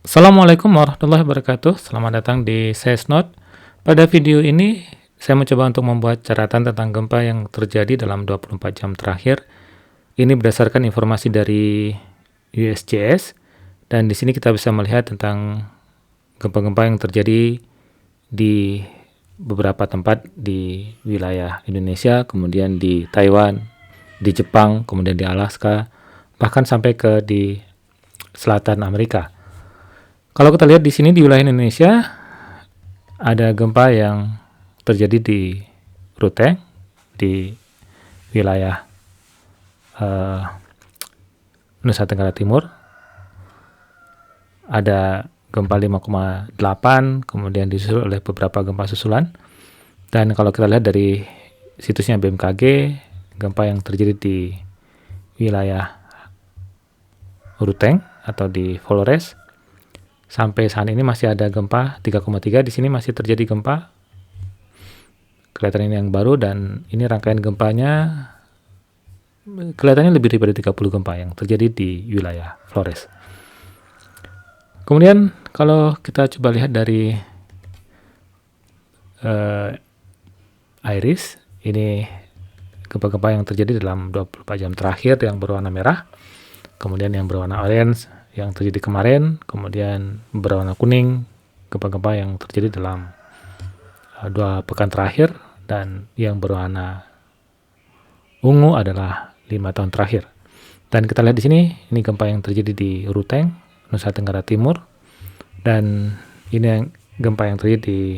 Assalamualaikum warahmatullahi wabarakatuh. Selamat datang di SESNOT. Pada video ini, saya mencoba untuk membuat catatan tentang gempa yang terjadi dalam 24 jam terakhir. Ini berdasarkan informasi dari USGS, dan di sini kita bisa melihat tentang gempa-gempa yang terjadi di beberapa tempat di wilayah Indonesia, kemudian di Taiwan, di Jepang, kemudian di Alaska, bahkan sampai ke di selatan Amerika. Kalau kita lihat di sini di wilayah Indonesia, ada gempa yang terjadi di Ruteng, di wilayah Nusa Tenggara Timur. Ada gempa 5,8, kemudian disusul oleh beberapa gempa susulan. Dan kalau kita lihat dari situsnya BMKG, gempa yang terjadi di wilayah Ruteng atau di Flores, sampai saat ini masih ada gempa 3,3. Di sini masih terjadi gempa. Kelihatan ini yang baru, dan ini rangkaian gempanya kelihatannya lebih daripada 30 gempa yang terjadi di wilayah Flores. Kemudian kalau kita coba lihat dari IRIS, ini gempa-gempa yang terjadi dalam 24 jam terakhir yang berwarna merah, kemudian yang berwarna orange yang terjadi kemarin, kemudian berwarna kuning gempa-gempa yang terjadi dalam 2 pekan terakhir, dan yang berwarna ungu adalah 5 tahun terakhir. Dan kita lihat di sini, ini gempa yang terjadi di Ruteng, Nusa Tenggara Timur, dan ini yang gempa yang terjadi di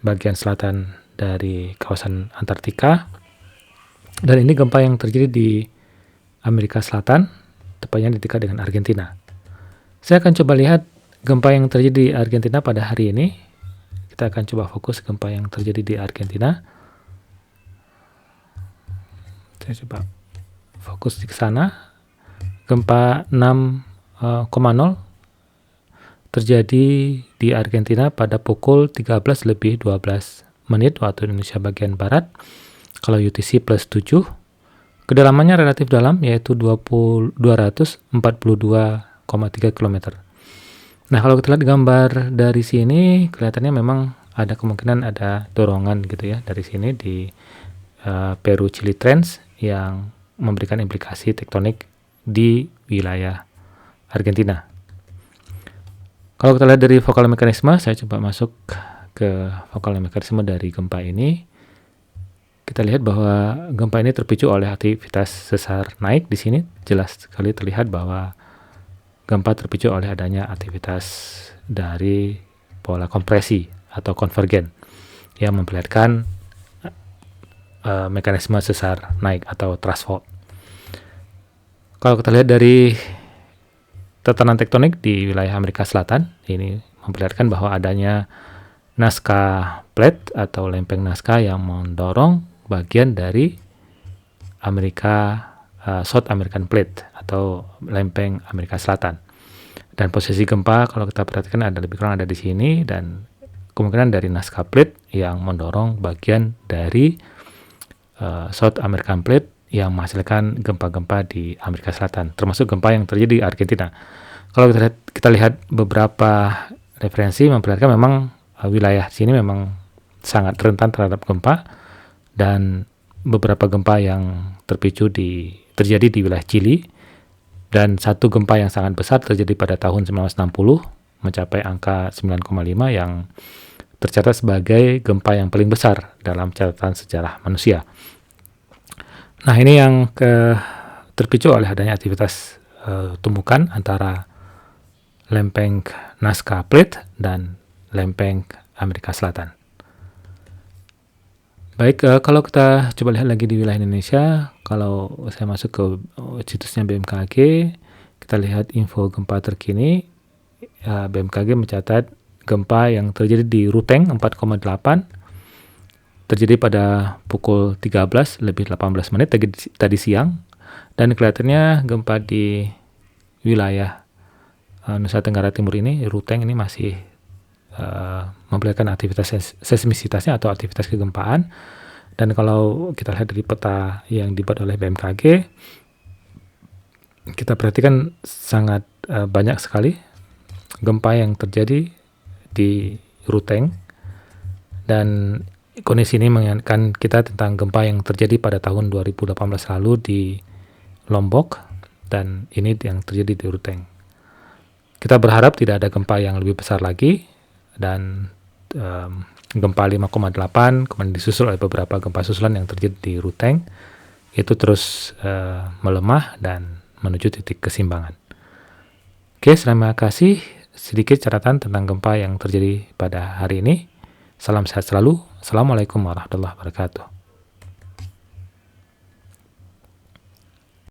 bagian selatan dari kawasan Antartika, dan ini gempa yang terjadi di Amerika Selatan, tepatnya di dekat dengan Argentina. Saya akan coba lihat gempa yang terjadi di Argentina pada hari ini. Kita akan coba fokus gempa yang terjadi di Argentina. Saya coba fokus di sana. Gempa 6,0 terjadi di Argentina pada pukul 13:12 waktu Indonesia bagian Barat. Kalau UTC plus 7. Kedalamannya relatif dalam, yaitu 242,3 km. Nah, kalau kita lihat gambar dari sini, kelihatannya memang ada kemungkinan ada dorongan gitu ya dari sini di Peru-Chile Trench yang memberikan implikasi tektonik di wilayah Argentina. Kalau kita lihat dari vokal mekanisme, saya coba masuk ke vokal mekanisme dari gempa ini. Kita lihat bahwa gempa ini terpicu oleh aktivitas sesar naik. Di sini jelas sekali terlihat bahwa gempa terpicu oleh adanya aktivitas dari pola kompresi atau konvergen yang memperlihatkan mekanisme sesar naik atau thrust fault. Kalau kita lihat dari tatanan tektonik di wilayah Amerika Selatan, ini memperlihatkan bahwa adanya Nazca Plate atau lempeng Nazca yang mendorong bagian dari South American Plate atau lempeng Amerika Selatan. Dan posisi gempa kalau kita perhatikan ada lebih kurang ada di sini, dan kemungkinan dari Nazca Plate yang mendorong bagian dari South American Plate yang menghasilkan gempa-gempa di Amerika Selatan, termasuk gempa yang terjadi di Argentina. Kalau kita lihat beberapa referensi memperlihatkan memang wilayah sini memang sangat rentan terhadap gempa, dan beberapa gempa yang terjadi di wilayah Chili, dan satu gempa yang sangat besar terjadi pada tahun 1960 mencapai angka 9,5 yang tercatat sebagai gempa yang paling besar dalam catatan sejarah manusia. Nah, ini yang terpicu oleh adanya aktivitas tumbukan antara lempeng Nazca Plate dan lempeng Amerika Selatan. Baik, kalau kita coba lihat lagi di wilayah Indonesia, kalau saya masuk ke situsnya BMKG, kita lihat info gempa terkini. BMKG mencatat gempa yang terjadi di Ruteng 4,8 terjadi pada pukul 13:18 tadi siang, dan kelihatannya gempa di wilayah Nusa Tenggara Timur ini, Ruteng ini masih memperlihatkan aktivitas seismisitasnya atau aktivitas kegempaan. Dan kalau kita lihat dari peta yang dibuat oleh BMKG, kita perhatikan sangat banyak sekali gempa yang terjadi di Ruteng, dan kondisi ini mengingatkan kita tentang gempa yang terjadi pada tahun 2018 lalu di Lombok, dan ini yang terjadi di Ruteng. Kita berharap tidak ada gempa yang lebih besar lagi, dan gempa 5,8 kemudian disusul oleh beberapa gempa susulan yang terjadi di Ruteng itu terus melemah dan menuju titik keseimbangan. Oke, terima kasih. Sedikit catatan tentang gempa yang terjadi pada hari ini. Salam sehat selalu. Assalamualaikum warahmatullahi wabarakatuh.